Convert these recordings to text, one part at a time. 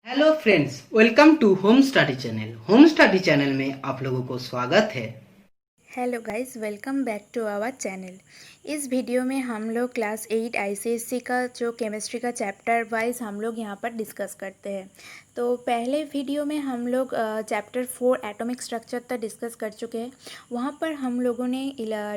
Hello friends, welcome to home study channel. Home study channel में आप लोगों को स्वागत है। Hello guys, welcome back to our channel. इस वीडियो में हम लोग क्लास 8 आईसीएससी का जो केमिस्ट्री का चैप्टर वाइज हम लोग यहाँ पर डिस्कस करते हैं। तो पहले वीडियो में हम लोग चैप्टर 4 एटॉमिक स्ट्रक्चर तक डिस्कस कर चुके हैं। वहाँ पर हम लोगों ने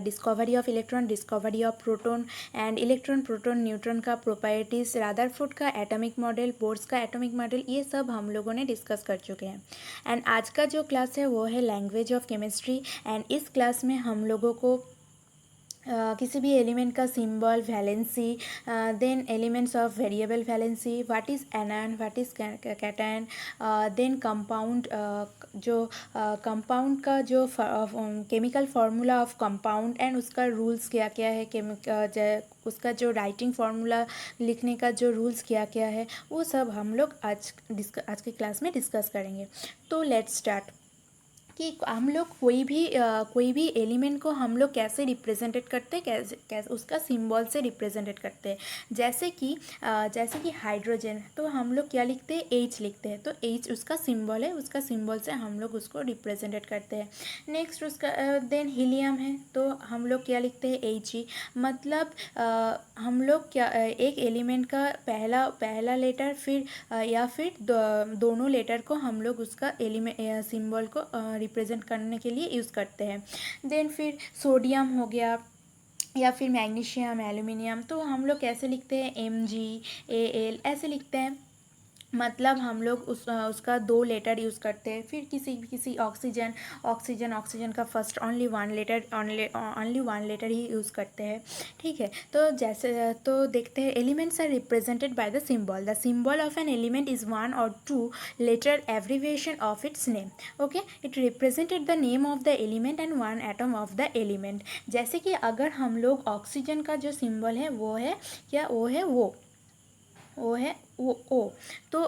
discovery of electron, discovery of proton and electron, proton, neutron का प्रॉपर्टीज़, रदरफोर्ड का एटॉमिक मॉडल, बोर्स का एटॉमिक मॉडल, ये सब हम लोगों ने डिस्कस कर चुके हैं। एंड आज का जो क्लास है वो है लैंग्वेज ऑफ केमिस्ट्री। एंड इस क्लास में हम लोगों को किसी भी एलिमेंट का symbol, valency, then elements of variable valency, what is anion, what is cation, then compound, जो कंपाउंड का जो chemical formula of compound and उसका रूल्स क्या क्या है, उसका जो राइटिंग फार्मूला लिखने का जो रूल्स क्या क्या है, वो सब हम लोग आज के क्लास में डिस्कस करेंगे। तो लेट्स स्टार्ट कि हम लोग कोई भी एलिमेंट को हम लोग कैसे रिप्रेजेंटेड करते हैं, कैसे उसका सिंबल से रिप्रेजेंटेड करते हैं। जैसे कि हाइड्रोजन, तो हम लोग क्या लिखते हैं, H लिखते हैं। तो H उसका सिंबल है, उसका सिंबल से हम लोग उसको रिप्रेजेंटेड करते हैं। नेक्स्ट उसका देन हीलियम है, तो हम लोग क्या लिखते हैं, He। मतलब हम लोग क्या एक एलिमेंट का पहला लेटर फिर या फिर दोनों लेटर को हम लोग उसका एलिमेंट सिंबल को रिप्रेजेंट करने के लिए यूज़ करते हैं। देन फिर सोडियम हो गया या फिर मैग्नीशियम, एल्यूमिनियम, तो हम लोग कैसे लिखते हैं, Mg, Al ऐसे लिखते हैं। मतलब हम लोग उसका दो लेटर यूज़ करते हैं। फिर किसी ऑक्सीजन का फर्स्ट ओनली वन लेटर ही यूज़ करते हैं। ठीक है, तो जैसे तो देखते हैं, elements are represented by the symbol of an element is one or two letter abbreviation of its name. Okay, it represented the name of the element and one atom of the element. जैसे कि अगर हम लोग oxygen का जो symbol है वो है क्या, वो है वो ओ। तो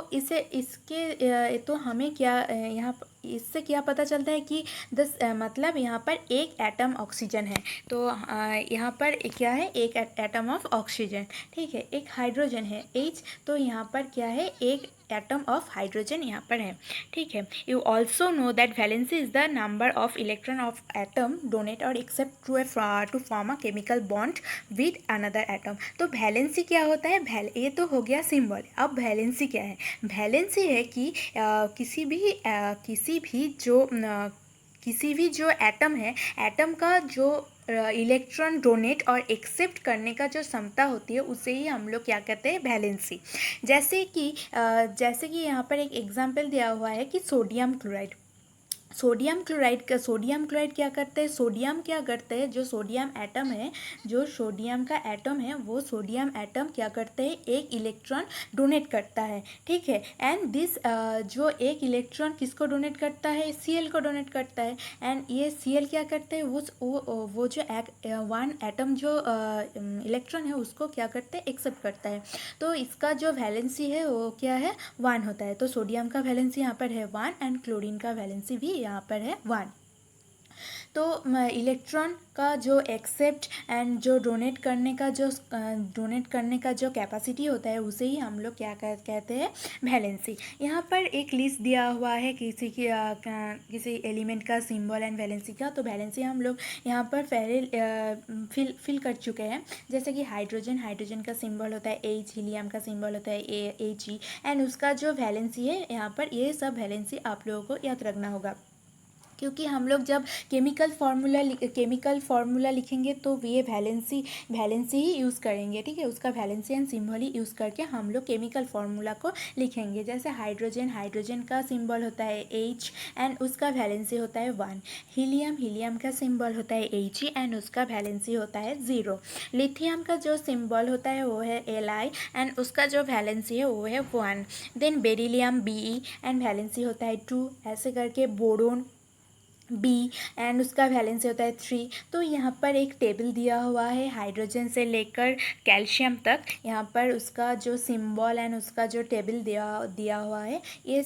तो हमें क्या यहाँ इससे क्या पता चलता है कि मतलब यहाँ पर एक एटम ऑक्सीजन है। तो यहाँ पर क्या है, एक एटम ऑफ ऑक्सीजन। ठीक है, एक हाइड्रोजन है H, तो यहाँ पर क्या है, एक एटम ऑफ हाइड्रोजन यहाँ पर है। ठीक है, you also know that valency is the number of electron of atom donate or accept to form a chemical bond with another atom. तो वैलेंसी क्या होता है, ये तो हो गया सिंबल। अब वैलेंसी क्या है, वैलेंसी है कि किसी भी जो एटम है, एटम का जो इलेक्ट्रॉन डोनेट और एक्सेप्ट करने का जो क्षमता होती है, उसे ही हम लोग क्या कहते हैं, वैलेंसी। जैसे कि यहाँ पर एक एग्जांपल दिया हुआ है कि सोडियम क्लोराइड क्या करते हैं, सोडियम क्या करते हैं, जो सोडियम एटम है, जो सोडियम का एटम है, वो सोडियम एटम क्या करते हैं, एक इलेक्ट्रॉन डोनेट करता है। ठीक है, एंड जो एक इलेक्ट्रॉन किसको डोनेट करता है, Cl को डोनेट करता है। एंड ये Cl क्या करते हैं, वो जो वन एटम जो इलेक्ट्रॉन है उसको क्या करते हैं, एक्सेप्ट करता है। तो इसका जो वैलेंसी है वो क्या है, 1 होता है। तो सोडियम का वैलेंसी यहाँ पर है 1 एंड क्लोरीन का वैलेंसी भी यहाँ पर है 1। तो इलेक्ट्रॉन का जो एक्सेप्ट एंड जो डोनेट करने का जो कैपेसिटी होता है, उसे ही हम लोग क्या कहते हैं, वैलेंसी। यहाँ पर एक लिस्ट दिया हुआ है किसी एलिमेंट का सिंबल एंड वैलेंसी का। तो वैलेंसी हम लोग यहाँ पर पहले फिल कर चुके हैं। जैसे कि हाइड्रोजन का सिंबल होता है H, हीलियम का सिंबल होता है He, एंड उसका जो वैलेंसी है यहाँ पर, ये सब वैलेंसी आप लोगों को याद रखना होगा। क्योंकि हम लोग जब केमिकल फार्मूला लिखेंगे तो ये वैलेंसी ही यूज़ करेंगे। ठीक है, उसका valency and symbol he use करके हम लोग केमिकल फार्मूला को लिखेंगे। जैसे हाइड्रोजन का सिंबल होता है H एंड उसका वैलेंसी होता है 1। हीलियम का सिंबल होता है He एंड उसका वैलेंसी होता है 0। लिथियम का जो सिंबल होता है वो है Li एंड उसका जो वैलेंसी है वो है 1। Then beryllium Be and valency होता है 2। ऐसे करके बोरोन B एंड उसका वैलेंसी होता है 3। तो यहाँ पर एक टेबल दिया हुआ है हाइड्रोजन से लेकर कैल्शियम तक। यहाँ पर उसका जो सिंबल एंड उसका जो टेबल दिया हुआ है, ये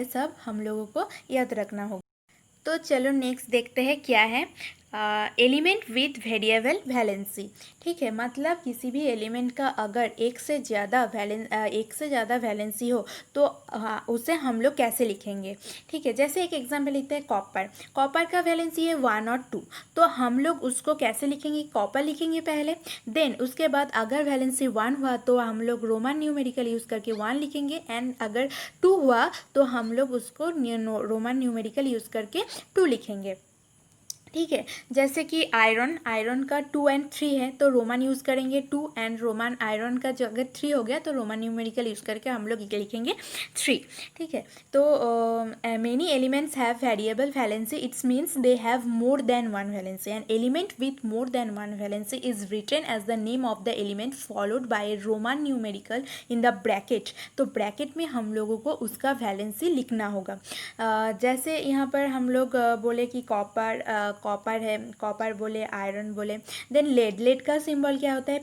सब हम लोगों को याद रखना होगा। तो चलो नेक्स्ट देखते हैं क्या है। Element with variable valency. ठीक है, मतलब किसी भी एलिमेंट का अगर एक से ज़्यादा वैलेंसी हो तो उसे हम लोग कैसे लिखेंगे। ठीक है, जैसे एक एग्जांपल लिखते हैं कॉपर का वैलेंसी है 1 और 2, तो हम लोग उसको कैसे लिखेंगे, कॉपर लिखेंगे पहले, देन उसके बाद अगर वैलेंसी 1 हुआ तो हम लोग रोमन न्यूमेरिकल यूज़ करके 1 लिखेंगे, एंड अगर 2 हुआ तो हम लोग उसको रोमन न्यूमेरिकल यूज़ करके 2 लिखेंगे। ठीक है, जैसे कि आयरन का 2 एंड 3 है तो रोमन यूज़ करेंगे 2, एंड रोमन आयरन का जो अगर 3 हो गया तो रोमन न्यूमेरिकल यूज़ करके हम लोग लिखेंगे 3। ठीक है, तो many elements have variable valency, it's means they have more than one valency, and element with more than one valency is written as the name of the element followed by Roman numerical in the bracket. तो bracket में हम लोगों को उसका valency लिखना होगा। जैसे यहाँ पर हम लोग बोले कि कॉपर है, कॉपर बोले, आयरन बोले, देन लेड का सिंबल क्या होता है,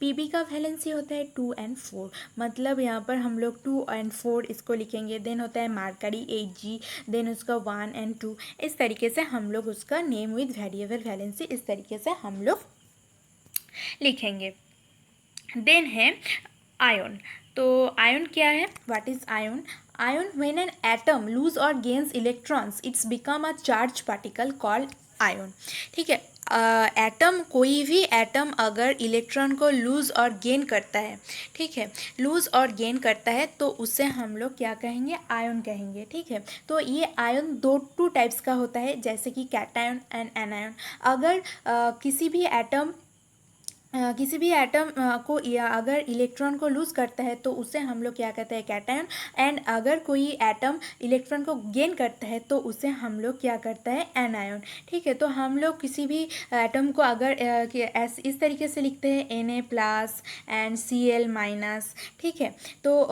पीबी का वैलेंसी होता है 2 एंड 4, मतलब यहाँ पर हम लोग 2 एंड 4 इसको लिखेंगे। देन होता है मरकरी 8G, देन उसका 1 एंड 2, इस तरीके से हम लोग उसका नेम विद वेरिएबल वैलेंसी इस तरीके से हम लोग लिखेंगे। देन है आयन। तो आयन क्या है, what is ion? Ion, when an atom lose or gains electrons it's become a charge particle called ion. ठीक है, एटम, कोई भी एटम अगर इलेक्ट्रॉन को लूज और गेन करता है, ठीक है, लूज और गेन करता है तो उसे हम लोग क्या कहेंगे, आयन कहेंगे। ठीक है, तो ये आयन टू टाइप्स का होता है, जैसे कि कैटायन एंड एनायन। अगर किसी भी एटम को या अगर इलेक्ट्रॉन को लूज़ करता है तो उसे हम लोग क्या कहते हैं, कैटायन, एंड अगर कोई एटम इलेक्ट्रॉन को गेन करता है तो उसे हम लोग क्या करता है, एनायन। ठीक है, तो हम लोग किसी भी एटम को अगर इस तरीके से लिखते हैं Na+ एंड Cl-। ठीक है, तो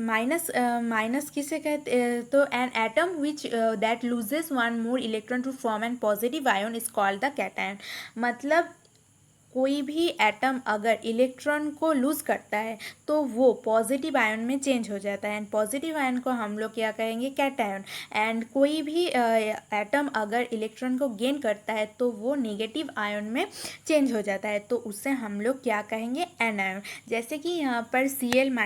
माइनस किसे कहते, तो an atom which that loses one more electron to form an positive ion is called the cation. मतलब कोई भी एटम अगर इलेक्ट्रॉन को लूज़ करता है तो वो पॉजिटिव आयन में चेंज हो जाता है, एंड पॉजिटिव आयन को हम लोग क्या कहेंगे, कैटायन। एंड कोई भी एटम अगर इलेक्ट्रॉन को गेन करता है तो वो नेगेटिव आयन में चेंज हो जाता है, तो उससे हम लोग क्या कहेंगे, एनायन। जैसे कि यहाँ पर Cl-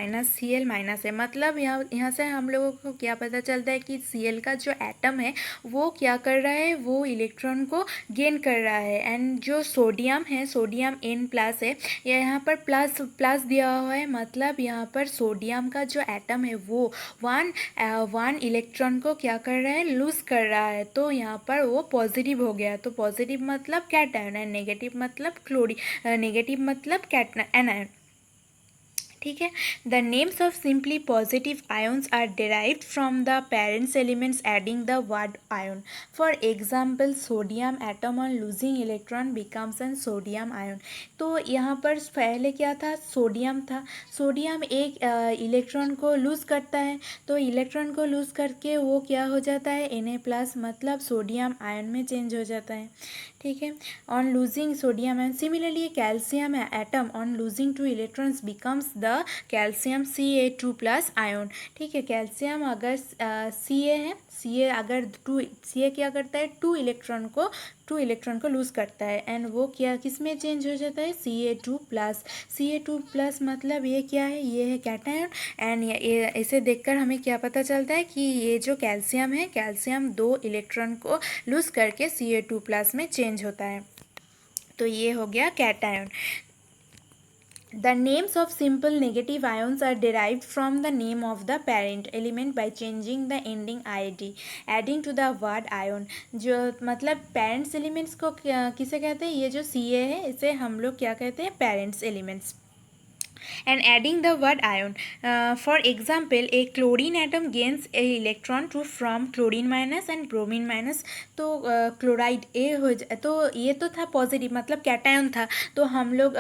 है, मतलब यहाँ से हम लोगों को क्या पता चलता है कि Cl का जो एटम है वो क्या कर रहा है, वो इलेक्ट्रॉन को गेन कर रहा है। एंड जो सोडियम है, सोडियम N+ है, यहाँ पर प्लस दिया हुआ है, मतलब यहाँ पर सोडियम का जो एटम है वो वन इलेक्ट्रॉन को क्या कर रहा है, लूज कर रहा है, तो यहाँ पर वो पॉजिटिव हो गया। तो पॉजिटिव मतलब कैटायन, एंड नेगेटिव मतलब एनायन। ठीक है, the names of simply positive ions are derived from the parents elements adding the word ion. For example, sodium atom on losing electron becomes an sodium ion. तो यहाँ पर पहले क्या था, sodium था, सोडियम एक इलेक्ट्रॉन को लूज़ करता है, तो इलेक्ट्रॉन को लूज़ करके वो क्या हो जाता है, Na+, मतलब सोडियम आयन में चेंज हो जाता है। ठीक है, on losing sodium and similarly calcium atom on losing 2 electrons becomes the calcium Ca2+ ion. ठीक है, कैल्शियम अगर Ca है, Ca क्या करता है, 2 इलेक्ट्रॉन को लूज़ करता है, एंड वो क्या किस में चेंज हो जाता है, Ca2+। मतलब ये क्या है, ये है कैटायन। एंड इसे देखकर हमें क्या पता चलता है कि ये जो कैल्शियम है, कैल्शियम 2 इलेक्ट्रॉन को लूज़ करके Ca2+ में चेंज होता है, तो ये हो गया cation. The names of simple negative ions are derived from the name of the parent element by changing the ending -id, adding to the word ion। जो मतलब पेरेंट्स एलिमेंट्स को किसे कहते हैं, ये जो Ca है इसे हम लोग क्या कहते हैं, parents elements, and adding the word ion। For example, a chlorine atom gains a electron from chlorine- and bromine-। तो क्लोराइड ए हो जाए, तो ये तो था पॉजिटिव मतलब कैटायन था, तो हम लोग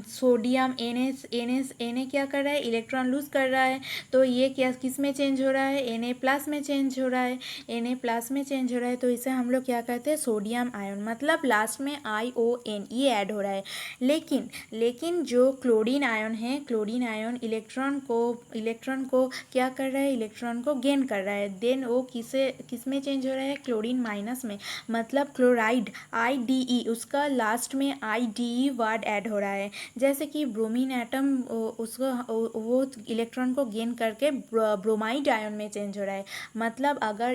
सोडियम Na क्या कर रहा है, इलेक्ट्रॉन लूज कर रहा है, तो ये क्या किस में चेंज हो रहा है, Na+ में चेंज हो रहा है, Na+ में चेंज हो रहा है, तो इसे हम लोग क्या कहते हैं, सोडियम आयन, मतलब लास्ट में ION ये ऐड हो रहा है। लेकिन जो क्लोरीन आयन है क्लोरीन आयन इलेक्ट्रॉन को क्या कर रहा है, इलेक्ट्रॉन को गेन कर रहा है। देन वो किस में चेंज हो रहा है, क्लोरीन माइनस में, मतलब क्लोराइड IDE, उसका लास्ट में IDE वर्ड ऐड हो रहा है। जैसे कि ब्रोमीन एटम उसको वो इलेक्ट्रॉन को गेन करके ब्रोमाइड आयन में चेंज हो रहा है। मतलब अगर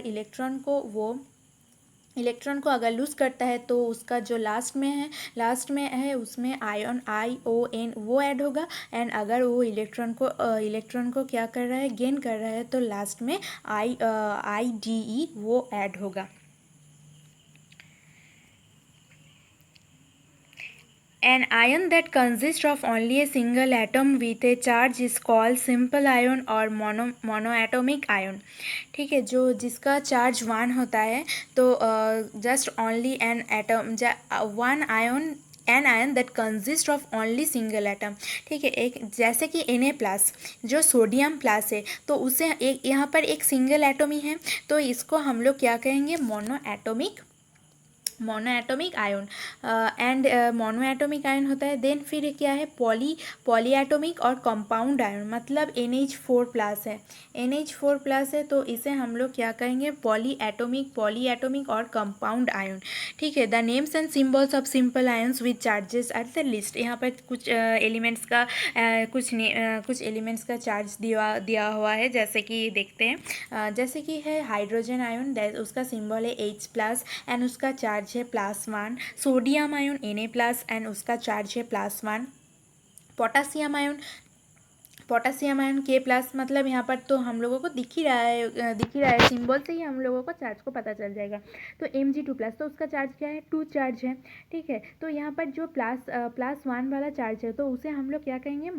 इलेक्ट्रॉन को अगर लूज़ करता है तो उसका जो लास्ट में है उसमें आयन ION वो ऐड होगा। एंड अगर वो इलेक्ट्रॉन को क्या कर रहा है, गेन कर रहा है, तो लास्ट में IDE वो ऐड होगा। An ion that consists of only a single atom with a charge is called simple ion or monoatomic ion। ठीक है, जिसका चार्ज 1 होता है तो just only an atom an ion that consist of only single atom. ठीक है, एक जैसे कि Na+ जो सोडियम प्लस है तो उसे एक यहाँ पर एक सिंगल एटम ही है, तो इसको हम लोग क्या कहेंगे, monoatomic ion. And monoatomic ion होता है। देन फिर क्या है, पॉलीएटोमिक और कंपाउंड आयन, मतलब NH4+ है, NH4+ है तो इसे हम लोग क्या कहेंगे, पॉलीएटोमिक और कंपाउंड आयन। ठीक है, the names and symbols of simple ions with charges are the list. यहाँ पर कुछ एलिमेंट्स का चार्ज दिया हुआ है, जैसे कि देखते हैं। जैसे कि है हाइड्रोजन आयन, उसका सिंबल है H+ एंड उसका चार्ज है +1। सोडियम आयन Na+ एंड उसका चार्ज है +1। पोटासियम आयन K+, मतलब यहाँ पर तो हम लोगों को दिख ही रहा है, सिंबल से ही हम लोगों को चार्ज को पता चल जाएगा। तो Mg2+, तो उसका चार्ज क्या है, 2 चार्ज है। ठीक है, तो यहाँ पर जो +1 वाला चार्ज है तो उसे हम लोग क्या कहेंगे,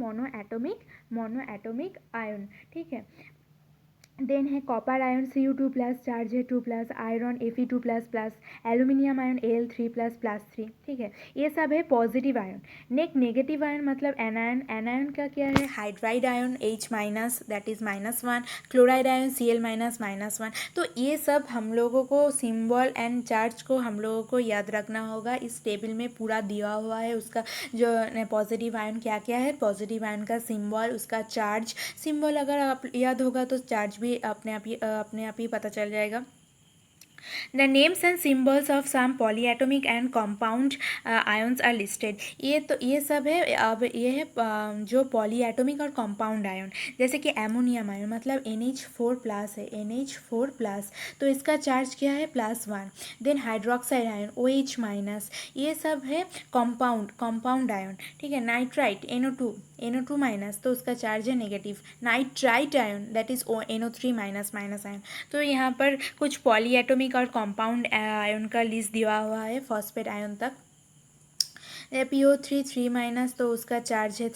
मोनोएटोमिक आयन। ठीक है, देन है कॉपर आयन Cu2+, चार्ज है 2+, iron Fe2++, aluminium ion Al3++3। ठीक है, ये सब है पॉजिटिव आयन। नेगेटिव आयन मतलब एनायन का क्या है, hydride ion H- that is -1, chloride ion Cl- -1। तो ये सब हम लोगों को सिंबल एंड चार्ज को हम लोगों को याद रखना होगा। इस टेबल में पूरा दिया हुआ है उसका जो पॉजिटिव आयन क्या क्या है, पॉजिटिव आयन का सिंबल, उसका चार्ज। सिंबल अगर आप याद होगा तो चार्ज भी अपने आप ही पता चल जाएगा। The names and symbols of some polyatomic and compound ions are listed। ये सब है। अब ये है जो पॉलीएटोमिक और कंपाउंड आयन, जैसे कि एमोनियम आयन, मतलब NH4+ है, NH4+, तो इसका चार्ज क्या है, +1। देन हाइड्रोक्साइड आयन OH-, ये सब है कंपाउंड आयन। ठीक है, नाइट्राइट NO2-, तो उसका चार्ज है negative. Nitrite ion that is NO3- ion. तो यहाँ पर कुछ पॉलीएटोमिक और कंपाउंड आयन का लिस्ट दिया हुआ है फॉस्फेट आयन तक। PO3 3-, तो उसका चार्ज है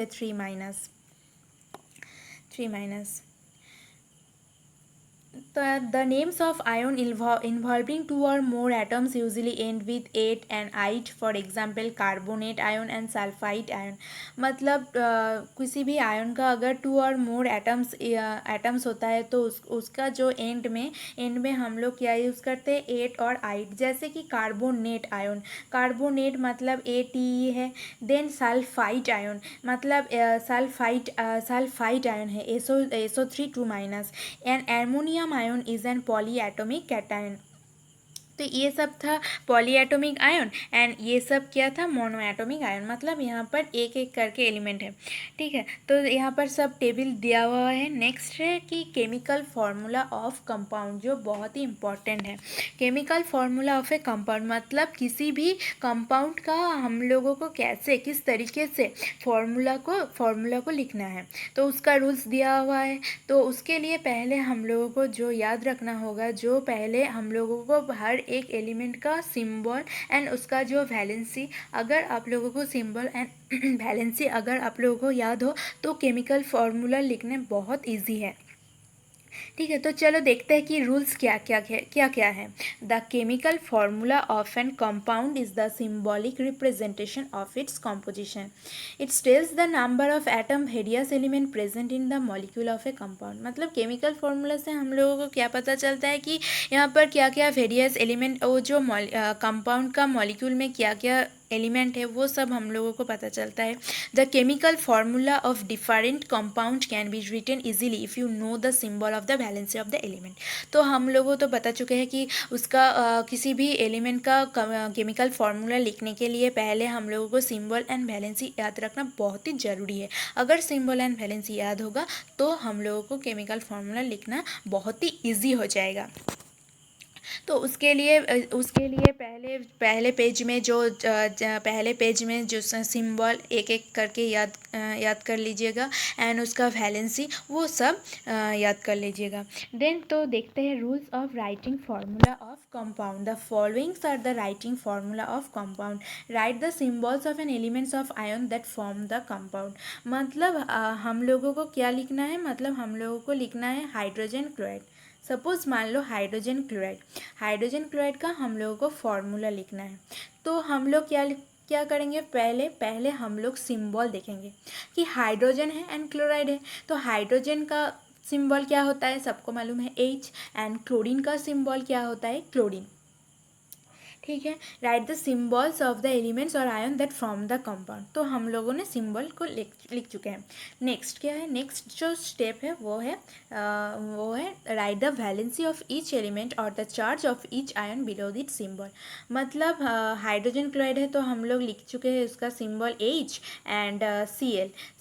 3-। The names of ion involving 2 or more atoms usually end with -ate and -ite, for example carbonate ion and sulfite ion। मतलब किसी भी आयन का अगर 2 और मोर एटम्स होता है तो उसका जो एंड में हम लोग क्या यूज़ करते हैं, एट और आइट। जैसे कि कार्बोनेट आयन, कार्बोनेट मतलब ATE है। देन सल्फाइट आयन मतलब सल्फाइट आयन है SO3 2-। And ammonium ion is an polyatomic cation. तो ये सब था पॉलीएटोमिक आयन एंड ये सब क्या था, मोनोएटोमिक आयन। मतलब यहाँ पर एक एक करके एलिमेंट है। ठीक है, तो यहाँ पर सब टेबल दिया हुआ है। नेक्स्ट है कि केमिकल फार्मूला ऑफ कंपाउंड, जो बहुत ही इंपॉर्टेंट है। Chemical formula of a compound मतलब किसी भी कंपाउंड का हम लोगों को कैसे, किस तरीके से फार्मूला को लिखना है, तो उसका रूल्स दिया हुआ है। तो उसके लिए पहले हम लोगों को जो याद रखना होगा, जो पहले हम लोगों को हर एक एलिमेंट का सिंबल एंड उसका जो वैलेंसी, अगर आप लोगों को सिंबल एंड वैलेंसी अगर आप लोगों को याद हो तो केमिकल फार्मूला लिखने बहुत इजी है। ठीक है, तो चलो देखते हैं कि रूल्स क्या क्या है। The chemical formula of an compound is the symbolic representation of its composition. It tells the number of atom various element present in the molecule of a compound. मतलब केमिकल फार्मूला से हम लोगों को क्या पता चलता है कि यहाँ पर क्या क्या वेरियस एलिमेंट, वो जो कंपाउंड का मॉलिक्यूल में क्या क्या एलिमेंट है वो सब हम लोगों को पता चलता है। The chemical formula of different compound can be written easily if you know the symbol of the valency of the element. तो हम लोगों तो बता चुके हैं कि उसका किसी भी एलिमेंट का केमिकल फार्मूला लिखने के लिए पहले हम लोगों को सिंबल एंड वैलेंसी याद रखना बहुत ही ज़रूरी है। अगर सिंबल एंड वैलेंसी याद होगा तो हम लोगों को केमिकल फार्मूला लिखना बहुत ही ईजी हो जाएगा। तो उसके लिए पहले पेज में जो सिंबल एक एक करके याद कर लीजिएगा एंड उसका वैलेंसी वो सब याद कर लीजिएगा। देन तो देखते हैं rules of writing formula of compound. The followings are the writing formula of compound. Write the symbols of an elements of ion that form the compound. मतलब हम लोगों को क्या लिखना है, मतलब हम लोगों को लिखना है हाइड्रोजन क्लोराइड। सपोज मान लो हाइड्रोजन क्लोराइड का हम लोगों को फॉर्मूला लिखना है। तो हम लोग क्या करेंगे, पहले हम लोग सिंबल देखेंगे कि हाइड्रोजन है एंड क्लोराइड है। तो हाइड्रोजन का सिंबल क्या होता है, सबको मालूम है H, एंड क्लोरीन का सिंबल क्या होता है, क्लोरीन। ठीक है, write the symbols of the elements और ion that form the compound. तो हम लोगों ने सिंबल को लिख चुके हैं। नेक्स्ट क्या है, नेक्स्ट जो स्टेप है वो है write the valency of each element or the charge of each ion below its symbol. मतलब हाइड्रोजन क्लोराइड है तो हम लोग लिख चुके हैं उसका सिंबल H एंड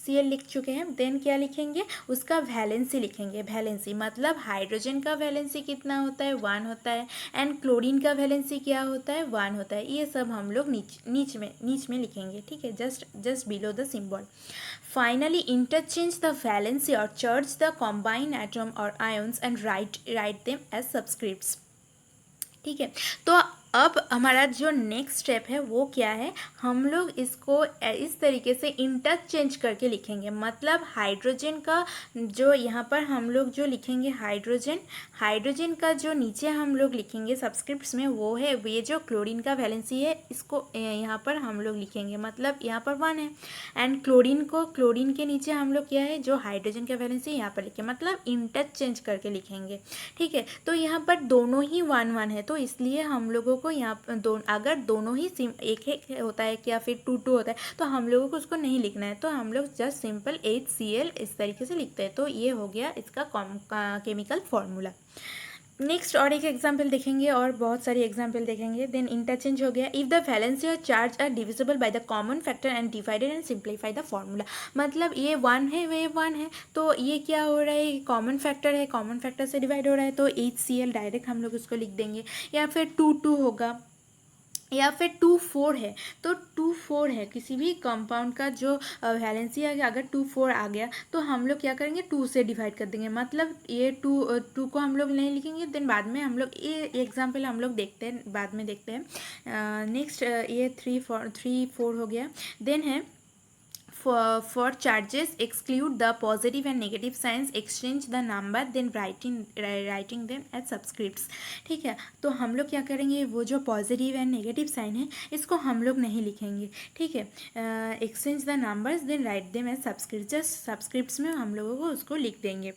Cl लिख चुके हैं। देन क्या लिखेंगे, उसका वैलेंसी लिखेंगे। वैलेंसी मतलब हाइड्रोजन का वैलेंसी कितना होता है, 1 होता है, एंड क्लोरीन का वैलेंसी क्या होता है, 1 होता है। ये सब हम लोग नीच में लिखेंगे। ठीक है, just below the symbol. Finally interchange the valency और चार्ज द कॉम्बाइन एटम और ions and write them as subscripts. ठीक है, तो अब हमारा जो नेक्स्ट स्टेप है वो क्या है, हम लोग इसको इस तरीके से इंटरचेंज करके लिखेंगे। मतलब हाइड्रोजन का जो यहाँ पर हम लोग जो लिखेंगे हाइड्रोजन का जो नीचे हम लोग लिखेंगे सब्सक्रिप्ट्स में वो है ये जो क्लोरीन का वैलेंसी है, इसको यहाँ पर हम लोग लिखेंगे। मतलब यहाँ पर 1 है एंड क्लोरीन के नीचे हम लोग क्या है, जो हाइड्रोजन का वैलेंसी यहाँ पर लिखें, मतलब इंटरचेंज करके लिखेंगे। ठीक है, तो यहाँ पर दोनों ही 1 है, तो इसलिए हम लोगों को यहाँ पर अगर दोनों ही एक होता है या फिर 2 होता है तो हम लोगों को उसको नहीं लिखना है। तो हम लोग जस्ट सिंपल HCl इस तरीके से लिखते हैं। तो ये हो गया इसका केमिकल फॉर्मूला। नेक्स्ट और एक एग्जाम्पल देखेंगे और बहुत सारी एग्जाम्पल देखेंगे। देन इंटरचेंज हो गया, इफ़ द वैलेंसी और charge are divisible by the common factor and divided and simplify the formula. मतलब ये 1 है, वे 1 है, तो ये क्या हो रहा है, कॉमन फैक्टर है, कॉमन फैक्टर से डिवाइड हो रहा है, तो HCl डायरेक्ट हम लोग उसको लिख देंगे। या फिर 2 होगा, या फिर 2 है, तो 2 है किसी भी कंपाउंड का जो वैलेंसी है, अगर 2 आ गया तो हम लोग क्या करेंगे, 2 से डिवाइड कर देंगे। मतलब ये 2 को हम लोग नहीं लिखेंगे। देन बाद में हम लोग ये एग्जांपल हम लोग देखते हैं, बाद में देखते हैं। नेक्स्ट ये 3 4 हो गया। देन है for charges exclude the positive and negative signs, exchange the number, then writing them as subscripts। ठीक है, तो हम लोग क्या करेंगे, वो जो पॉजिटिव एंड नेगेटिव साइन है इसको हम लोग नहीं लिखेंगे। ठीक है, exchange the numbers then write them as subscript, just subscripts में हम लोगों को उसको लिख देंगे।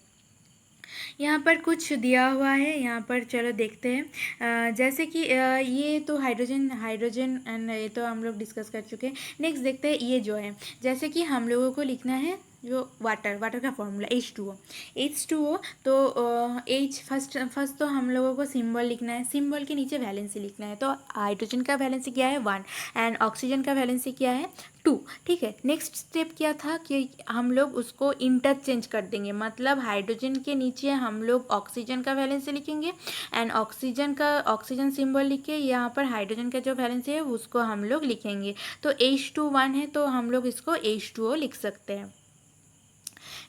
यहाँ पर कुछ दिया हुआ है, यहाँ पर चलो देखते हैं। जैसे कि ये तो हाइड्रोजन एंड ये तो हम लोग डिस्कस कर चुके हैं। नेक्स्ट देखते हैं ये जो है, जैसे कि हम लोगों को लिखना है जो वाटर का फॉर्मूला H2O। तो फर्स्ट तो हम लोगों को सिंबल लिखना है, सिंबल के नीचे वैलेंसी लिखना है। तो हाइड्रोजन का वैलेंसी क्या है, 1, एंड ऑक्सीजन का वैलेंसी क्या है, 2। ठीक है, नेक्स्ट स्टेप क्या था कि हम लोग उसको इंटरचेंज कर देंगे। मतलब हाइड्रोजन के नीचे हम लोग ऑक्सीजन का वैलेंसी लिखेंगे एंड ऑक्सीजन सिंबल लिख के यहाँ पर हाइड्रोजन का जो वैलेंसी है उसको हम लोग लिखेंगे। तो H2 1 है तो हम लोग इसको H2O लिख सकते हैं।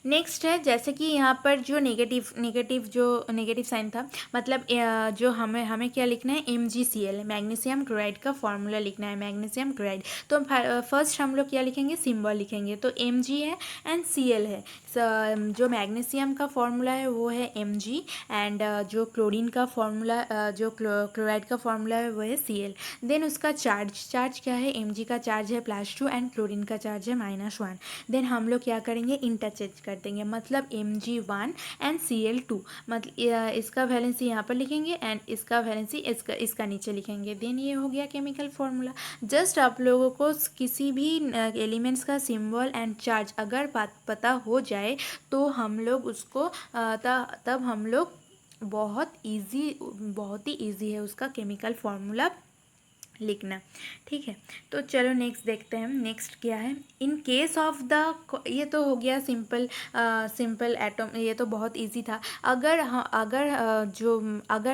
नेक्स्ट है, जैसे कि यहाँ पर जो नेगेटिव साइन था, मतलब जो हमें क्या लिखना है, MgCl मैग्नीशियम क्लोराइड का फॉर्मूला लिखना है, मैग्नीशियम क्लोराइड। तो फर्स्ट हम लोग क्या लिखेंगे, सिंबल लिखेंगे। तो Mg है एंड Cl है, जो मैग्नीशियम का फॉर्मूला है वो है Mg, एंड जो क्लोरीन का फॉर्मूला जो क्लोराइड का फॉर्मूला है वो है Cl। देन उसका चार्ज क्या है, Mg का चार्ज है +2 एंड क्लोरीन का चार्ज है -1। देन हम लोग क्या करेंगे, इंटरचेंज कर देंगे, मतलब Mg1 एंड Cl2, मतलब इसका वैलेंसी यहाँ पर लिखेंगे एंड इसका वैलेंसी इसका नीचे लिखेंगे। देन ये हो गया केमिकल फॉर्मूला। जस्ट आप लोगों को किसी भी एलिमेंट्स का सिंबल एंड चार्ज अगर पता हो जाए तो हम लोग उसको तब हम लोग बहुत ही इजी है उसका केमिकल फॉर्मूला लिखना। ठीक है, तो चलो नेक्स्ट देखते हैं। नेक्स्ट क्या है, इन केस ऑफ द, ये तो हो गया सिंपल एटम, ये तो बहुत इजी था। अगर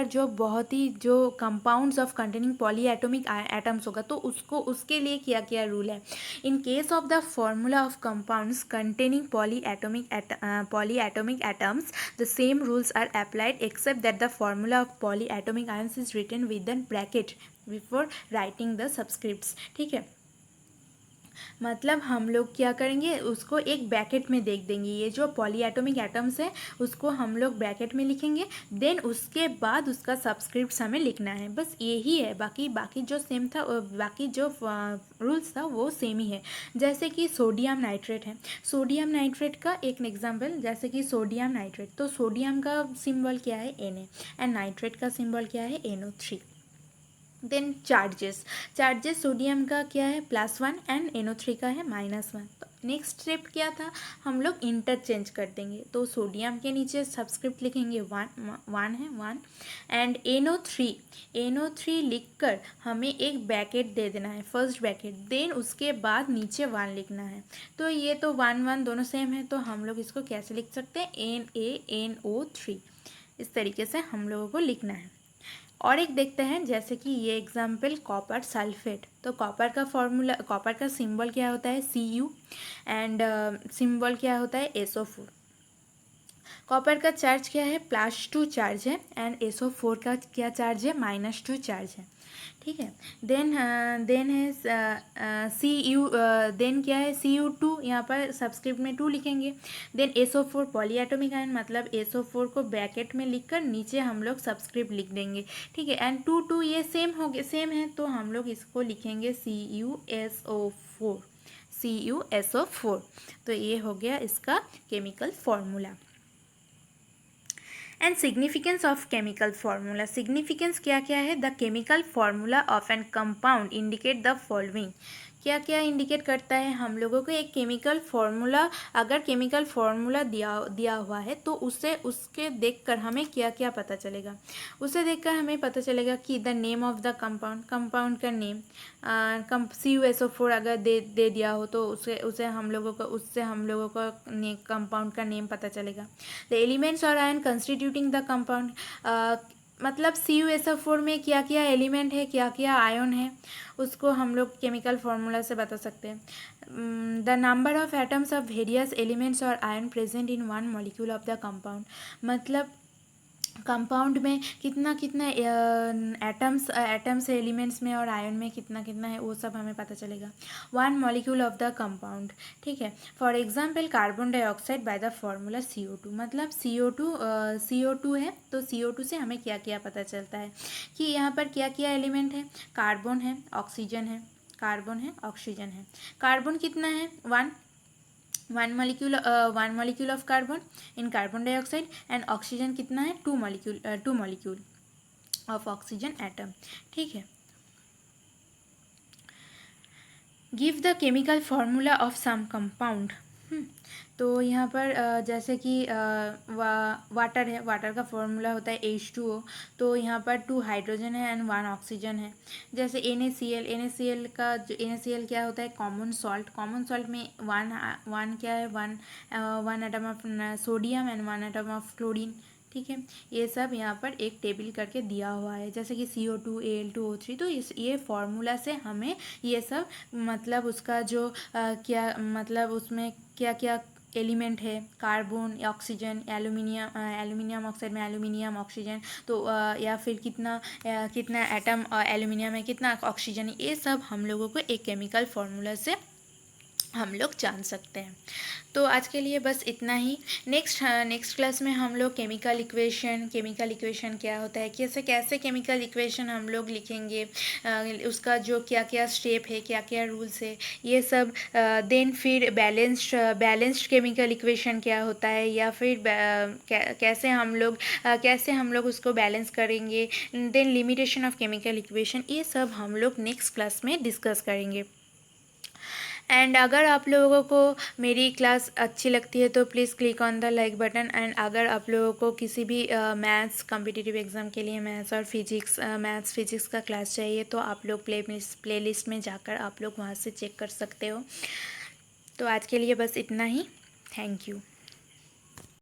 जो बहुत ही जो compounds of containing poly atomic atoms होगा तो उसके लिए क्या क्या रूल है। In case of the formula of compounds containing poly atomic atoms the same rules are applied except that the formula of poly atomic ions is written within bracket before writing the subscripts. ठीक है, मतलब हम लोग क्या करेंगे, उसको एक bracket में देख देंगे। ये जो पॉली एटॉमिक एटम्स है उसको हम लोग ब्रैकेट में लिखेंगे, देन उसके बाद उसका सबस्क्रिप्ट्स हमें लिखना है, बस यही है। बाकी जो सेम था, बाकी जो रूल्स था वो सेम ही है। जैसे कि सोडियम नाइट्रेट है, सोडियम नाइट्रेट का एक एग्जाम्पल, जैसे कि सोडियम नाइट्रेट, तो सोडियम का सिंबल क्या है Na एंड नाइट्रेट का सिंबल क्या है NO3। देन चार्जेस सोडियम का क्या है +1 एंड NO3 का है -1। तो नेक्स्ट स्टेप क्या था, हम लोग इंटरचेंज कर देंगे, तो सोडियम के नीचे सबस्क्रिप्ट लिखेंगे 1 एंड NO3 लिखकर हमें एक ब्रैकेट दे देना है, फर्स्ट ब्रैकेट, देन उसके बाद नीचे 1 लिखना है। तो ये तो 1 दोनों सेम है, तो हम लोग इसको कैसे लिख सकते हैं, NaNO3, इस तरीके से हम लोगों को लिखना है। और एक देखते हैं, जैसे कि ये एग्जाम्पल कॉपर सल्फेट, तो कॉपर का सिंबल क्या होता है Cu एंड सिंबल क्या होता है SO4। कॉपर का चार्ज क्या है +2 चार्ज है एंड SO4 का क्या चार्ज है -2 चार्ज है। ठीक है, देन है देन क्या है Cu2, यहाँ पर सबस्क्रिप्ट में 2 लिखेंगे। Then SO4 poly atomic ion, मतलब SO4 को ब्रैकेट में लिखकर नीचे हम लोग सबस्क्रिप्ट लिख देंगे। ठीक है, एंड 2 ये सेम है, तो हम लोग इसको लिखेंगे CuSO4। तो ये हो गया इसका chemical formula. And significance of chemical formula, significance क्या क्या है, the chemical formula of an compound indicate the following, क्या क्या इंडिकेट करता है हम लोगों को एक केमिकल फार्मूला। अगर केमिकल फार्मूला दिया हुआ है तो उसके देखकर हमें क्या क्या पता चलेगा, उसे देखकर हमें पता चलेगा कि the name of the compound का नेम, CuSO4 अगर दे दिया हो तो उससे हम लोगों को कंपाउंड का नेम पता चलेगा। द एलिमेंट्स और आयन कंस्टिट्यूटिंग द कंपाउंड, मतलब CuSO4 में क्या क्या एलिमेंट है, क्या क्या आयन है, उसको हम लोग केमिकल फार्मूला से बता सकते हैं। The number of atoms of various elements और ion present in one molecule of the compound, मतलब कंपाउंड में कितना एटम्स एलिमेंट्स में और आयन में कितना है, वो सब हमें पता चलेगा। One molecule of the compound, ठीक है। For example carbon dioxide by the formula CO2, मतलब CO2 है, तो CO2 से हमें क्या क्या पता चलता है कि यहाँ पर क्या क्या एलिमेंट है, कार्बन है, ऑक्सीजन है, कार्बन कितना है, one molecule of carbon in carbon dioxide, and oxygen कितना है, two molecule of oxygen atom. ठीक है, give the chemical formula of some compound. तो यहाँ पर जैसे कि वाटर है, वाटर का फॉर्मूला होता है H2O, तो यहाँ पर 2 हाइड्रोजन है एंड 1 ऑक्सीजन है। जैसे NaCl क्या होता है, कॉमन सॉल्ट में वन क्या है, one atom of sodium and 1 atom of chlorine. ठीक है, ये सब यहाँ पर एक टेबल करके दिया हुआ है, जैसे कि CO2 Al2O3। तो ये फार्मूला से हमें ये सब, मतलब उसका जो क्या, मतलब उसमें क्या क्या एलिमेंट है, कार्बन, ऑक्सीजन, एल्यूमिनियम ऑक्साइड में एल्यूमिनियम, ऑक्सीजन, तो या फिर कितना एटम एल्यूमिनियम है, कितना ऑक्सीजन है, ये सब हम लोगों को एक केमिकल फार्मूला से हम लोग जान सकते हैं। तो आज के लिए बस इतना ही। नेक्स्ट क्लास में हम लोग केमिकल इक्वेशन क्या होता है, कैसे कैसे केमिकल इक्वेशन हम लोग लिखेंगे, उसका जो क्या क्या स्टेप है, क्या क्या रूल्स है, ये सब। देन फिर बैलेंस्ड केमिकल इक्वेशन क्या होता है, या फिर कैसे हम लोग उसको बैलेंस करेंगे। Then limitation of chemical equation, ये सब हम लोग नेक्स्ट क्लास में डिस्कस करेंगे। एंड अगर आप लोगों को मेरी क्लास अच्छी लगती है तो please click on the like button. And अगर आप लोगों को किसी भी मैथ्स कॉम्पिटिटिव एग्ज़ाम के लिए मैथ्स फिजिक्स का क्लास चाहिए तो आप लोग प्लेलिस्ट में जाकर आप लोग वहाँ से चेक कर सकते हो। तो आज के लिए बस इतना ही। Thank you.